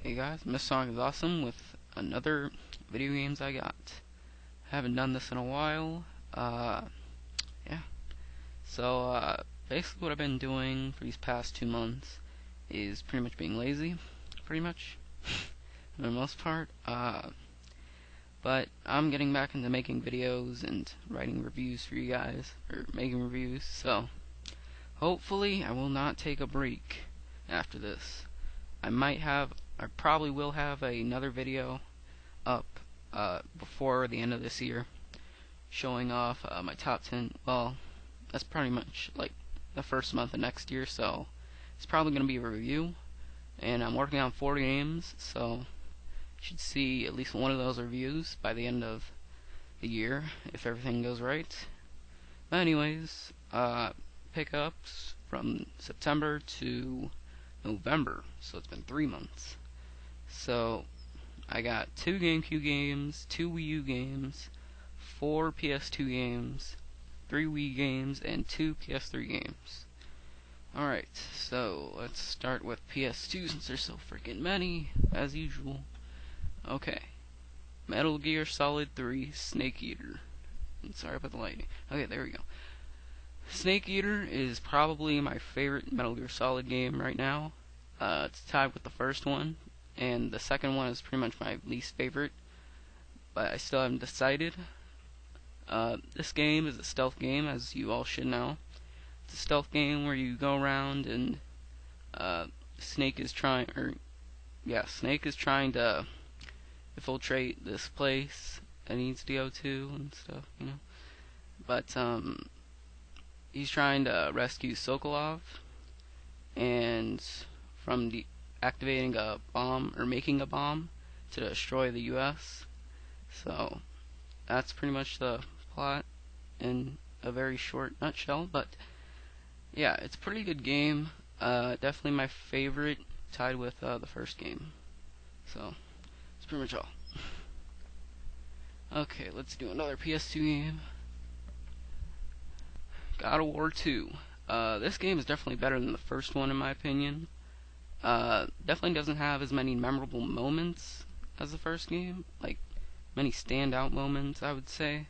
Hey guys, Miss Song is awesome with another video games I got. Haven't done this in a while. Yeah. So basically what I've been doing for these past 2 months is pretty much being lazy, pretty much, for the most part. But I'm getting back into making videos and writing reviews for you guys, or making reviews, so hopefully I will not take a break after this. I probably will have another video up before the end of this year, showing off my top 10. Well, that's pretty much like the first month of next year, so it's probably going to be a review. And I'm working on 4 games, so you should see at least one of those reviews by the end of the year, if everything goes right. But anyways, pickups from September to November, so it's been 3 months. So I got 2 GameCube games, 2 Wii U games, 4 PS2 games, 3 Wii games, and 2 PS3 games. Alright, so let's start with PS2 since there's so freaking many, as usual. Okay, Metal Gear Solid 3 Snake Eater. Sorry about the lighting. Okay, there we go. Snake Eater is probably my favorite Metal Gear Solid game right now. It's tied with the first one, and the second one is pretty much my least favorite, but I still haven't decided. This game is a stealth game, as you all should know. It's a stealth game where you go around and Snake is trying to infiltrate this place that he needs to go to and stuff, you know. But he's trying to rescue Sokolov, and from activating a bomb, or making a bomb, to destroy the U.S. So that's pretty much the plot in a very short nutshell. But yeah, it's a pretty good game. Definitely my favorite, tied with the first game. So that's pretty much all. Okay, let's do another PS2 game. God of War 2. This game is definitely better than the first one in my opinion. Definitely doesn't have as many memorable moments as the first game, like many standout moments, I would say.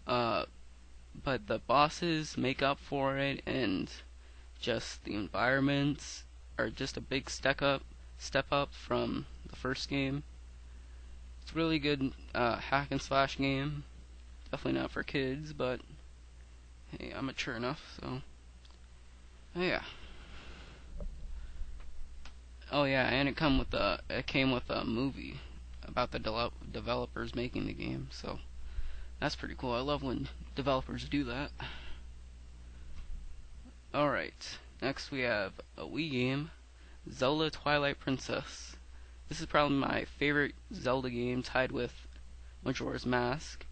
But the bosses make up for it, and just the environments are just a big step up from the first game. It's a really good hack and slash game. Definitely not for kids, but hey, I'm mature enough, so yeah. Oh yeah, and it came with a movie about the developers making the game, so that's pretty cool. I love when developers do that. Alright, next we have a Wii game, Zelda Twilight Princess. This is probably my favorite Zelda game, tied with Majora's Mask.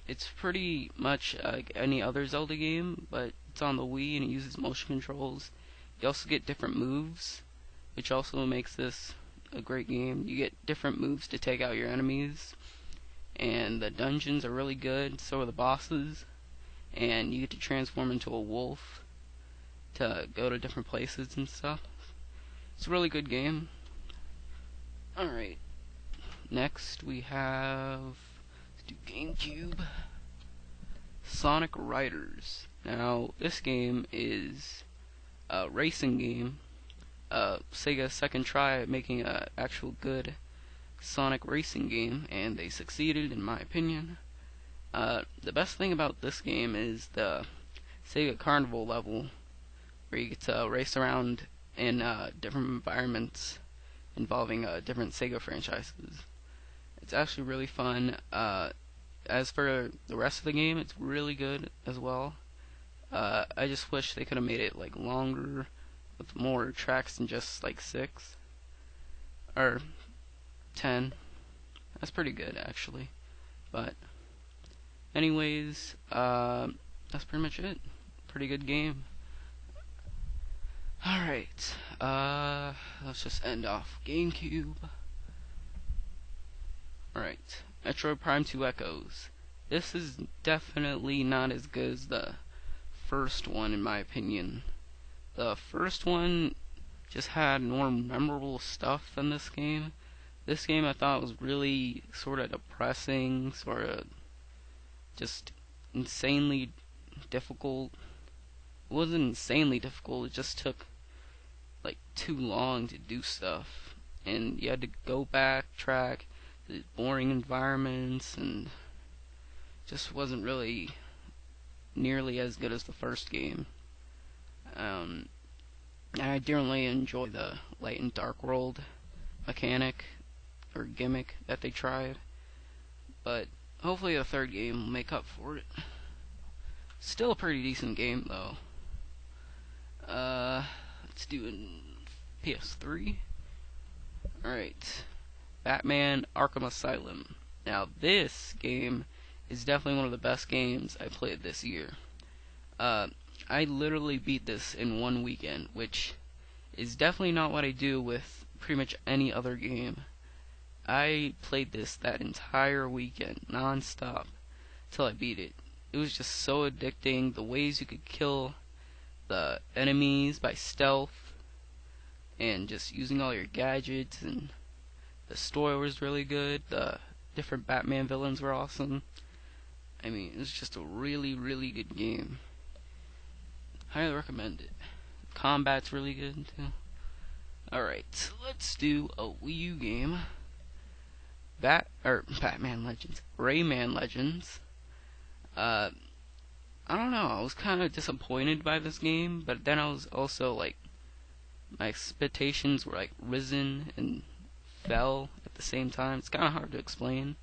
It's pretty much like any other Zelda game, but it's on the Wii and it uses motion controls. You also get different moves, which also makes this a great game. You get different moves to take out your enemies, and the dungeons are really good, so are the bosses, and you get to transform into a wolf to go to different places and stuff. It's a really good game. Alright, next we have, let's do GameCube, Sonic Riders. Now, this game is a racing game. Sega's second try at making an actual good Sonic racing game, and they succeeded in my opinion. The best thing about this game is the Sega Carnival level, where you get to race around in different environments involving different Sega franchises. It's actually really fun. As for the rest of the game, it's really good as well. I just wish they could have made it like longer, with more tracks than just like 6 or 10. That's pretty good actually. But anyways, that's pretty much it. Pretty good game. Alright, let's just end off GameCube. Alright, Metroid Prime 2 Echoes. This is definitely not as good as the first one in my opinion. The first one just had more memorable stuff than this game. This game I thought was really sort of depressing, sort of just insanely difficult. It wasn't insanely difficult, it just took like too long to do stuff. And you had to go backtrack to boring environments, and just wasn't really nearly as good as the first game. And I generally enjoy the light and dark world mechanic or gimmick that they tried, but hopefully the third game will make up for it. Still a pretty decent game though. Let's do a PS3. Alright. Batman Arkham Asylum. Now this game is definitely one of the best games I played this year. I literally beat this in one weekend, which is definitely not what I do with pretty much any other game. I played this that entire weekend, non-stop, till I beat it. It was just so addicting, the ways you could kill the enemies by stealth, and just using all your gadgets, and the story was really good, the different Batman villains were awesome. I mean, it was just a really, really good game. Highly recommend it. Combat's really good too. Alright, let's do a Wii U game. Batman Legends. Rayman Legends. I don't know, I was kind of disappointed by this game, but then I was also like, my expectations were like risen and fell at the same time. It's kind of hard to explain,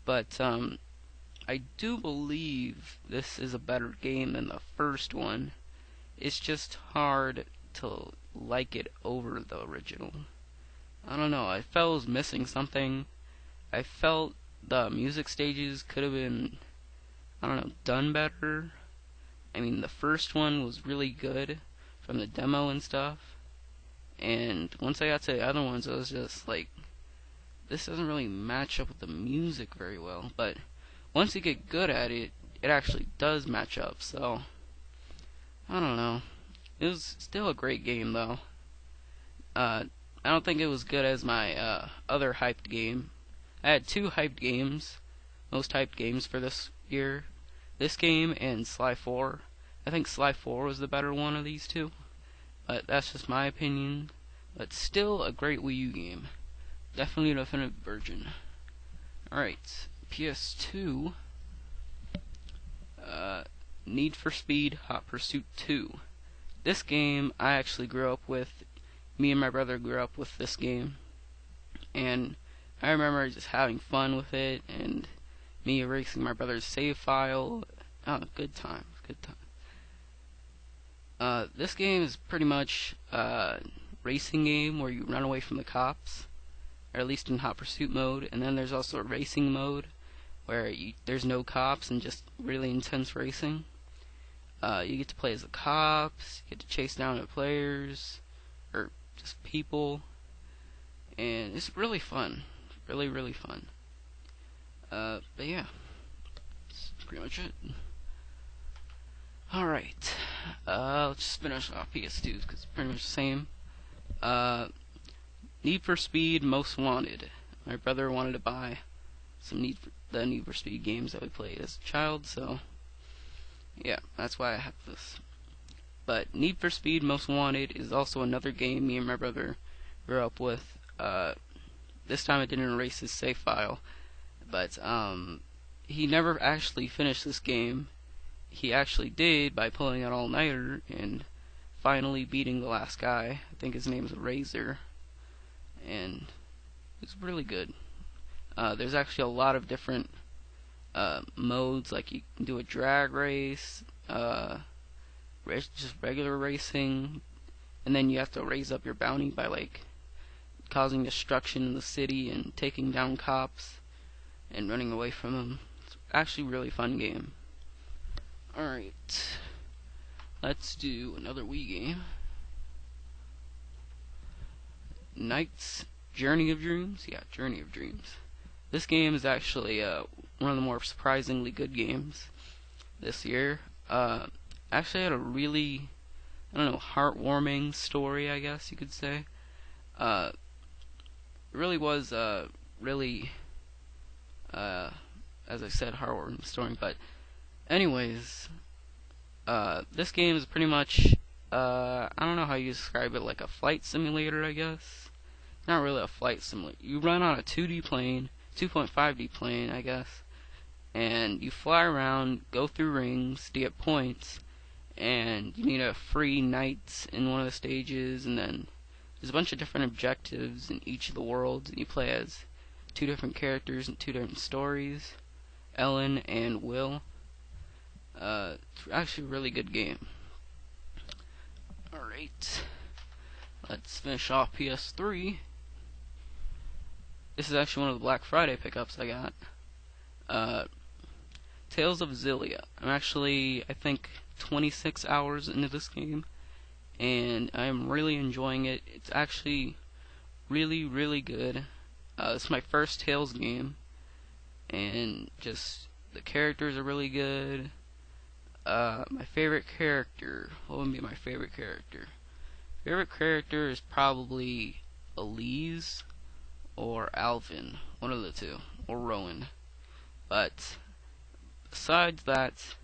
but I do believe this is a better game than the first one. It's just hard to like it over the original. I don't know, I felt I was missing something. I felt the music stages could have been, I don't know, done better. I mean, the first one was really good from the demo and stuff, and once I got to the other ones, I was just like, this doesn't really match up with the music very well. But once you get good at it, it actually does match up. So I don't know. It was still a great game though. I don't think it was good as my other hyped game. I had two hyped games, most hyped games for this year. This game and Sly 4. I think Sly 4 was the better one of these two, but that's just my opinion. But still a great Wii U game. Definitely a definitive version. Alright, PS2. Need for Speed Hot Pursuit 2. This game I actually grew up with. Me and my brother grew up with this game, and I remember just having fun with it, and me erasing my brother's save file. Oh, good times, good times. This game is pretty much a racing game where you run away from the cops, or at least in Hot Pursuit mode, and then there's also a racing mode where there's no cops and just really intense racing. You get to play as the cops, you get to chase down the players, or just people, and it's really fun. Really, really fun. But yeah, that's pretty much it. Alright, let's just finish off PS2 because it's pretty much the same. Need for Speed Most Wanted. My brother wanted to buy some Need for Speed games that we played as a child, so yeah, that's why I have this. But Need for Speed Most Wanted is also another game me and my brother grew up with. This time I didn't erase his save file, but he never actually finished this game. He actually did by pulling an all-nighter and finally beating the last guy. I think his name is Razor, and it's really good. There's actually a lot of different modes, like you can do a drag race, just regular racing, and then you have to raise up your bounty by like causing destruction in the city and taking down cops and running away from them. It's actually a really fun game. Alright, let's do another Wii game. Knight's Journey of Dreams? Yeah, Journey of Dreams. This game is actually one of the more surprisingly good games this year. Actually, I had a really I don't know, heartwarming story, I guess you could say. It really was really as I said, heartwarming story. But anyways, this game is pretty much I don't know how you describe it, like a flight simulator, I guess. Not really a flight simulator. You run on a 2D plane, 2.5D plane, I guess, and you fly around, go through rings to get points, and you need a free night in one of the stages, and then there's a bunch of different objectives in each of the worlds, and you play as two different characters and two different stories, Ellen and Will. It's actually a really good game. Alright, let's finish off PS3. This is actually one of the Black Friday pickups I got. Tales of Xillia. I'm actually, I think, 26 hours into this game, and I'm really enjoying it. It's actually really, really good. This is my first Tales game, and just the characters are really good. My favorite character, what would be my favorite character? Favorite character is probably Elise or Alvin, one of the two, or Rowan. But besides that,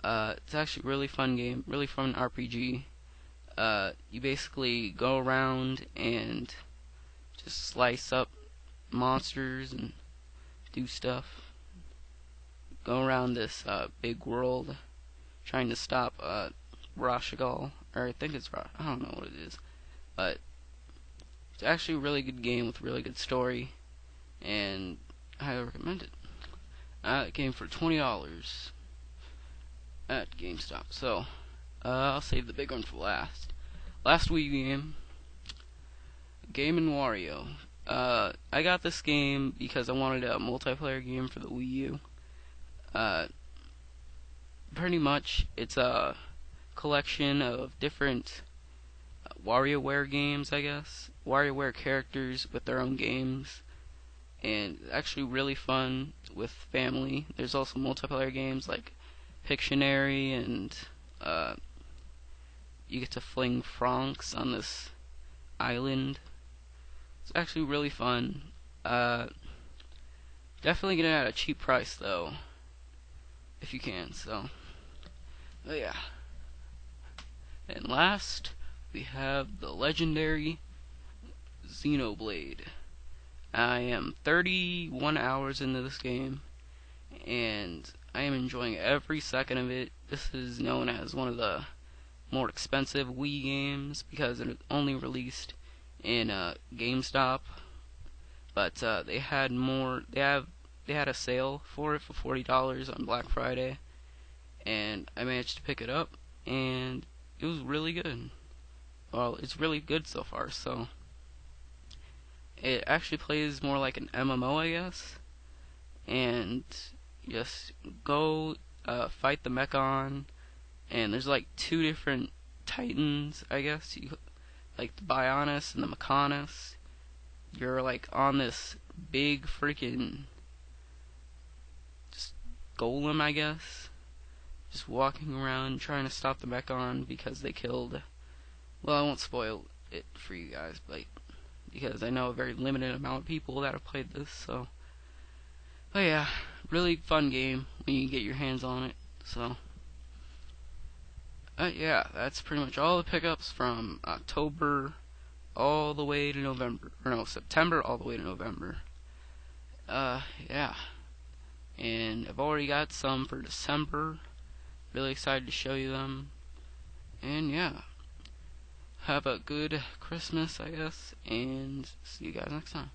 it's actually a really fun game, really fun RPG. You basically go around and just slice up monsters and do stuff. Go around this big world trying to stop Rashagal, or I think it's I don't know what it is, but it's actually a really good game with a really good story, and I highly recommend it. It came for $20 at GameStop, so I'll save the big one for last. Last Wii game, Game & Wario. I got this game because I wanted a multiplayer game for the Wii U. Pretty much, it's a collection of different WarioWare games, I guess. WarioWare characters with their own games. And it's actually really fun with family. There's also multiplayer games like Pictionary, and you get to fling francs on this island. It's actually really fun. Definitely get it at a cheap price though, if you can. So, but yeah. And last, we have the legendary Xenoblade. I am 31 hours into this game, and I am enjoying every second of it. This is known as one of the more expensive Wii games because it only released in GameStop, but they had a sale for it for $40 on Black Friday, and I managed to pick it up, and it was really good. Well, it's really good so far. So it actually plays more like an MMO, I guess, and just go fight the Mechon, and there's like two different Titans, I guess, like the Bionis and the Mechonis. You're like on this big freaking just golem, I guess, just walking around trying to stop the Mechon because they killed, well, I won't spoil it for you guys, but because I know a very limited amount of people that have played this. So, but yeah, really fun game when you get your hands on it. So yeah, that's pretty much all the pickups from October all the way to November, or no, September all the way to November. Yeah, and I've already got some for December. Really excited to show you them. And yeah, have a good Christmas, I guess, and see you guys next time.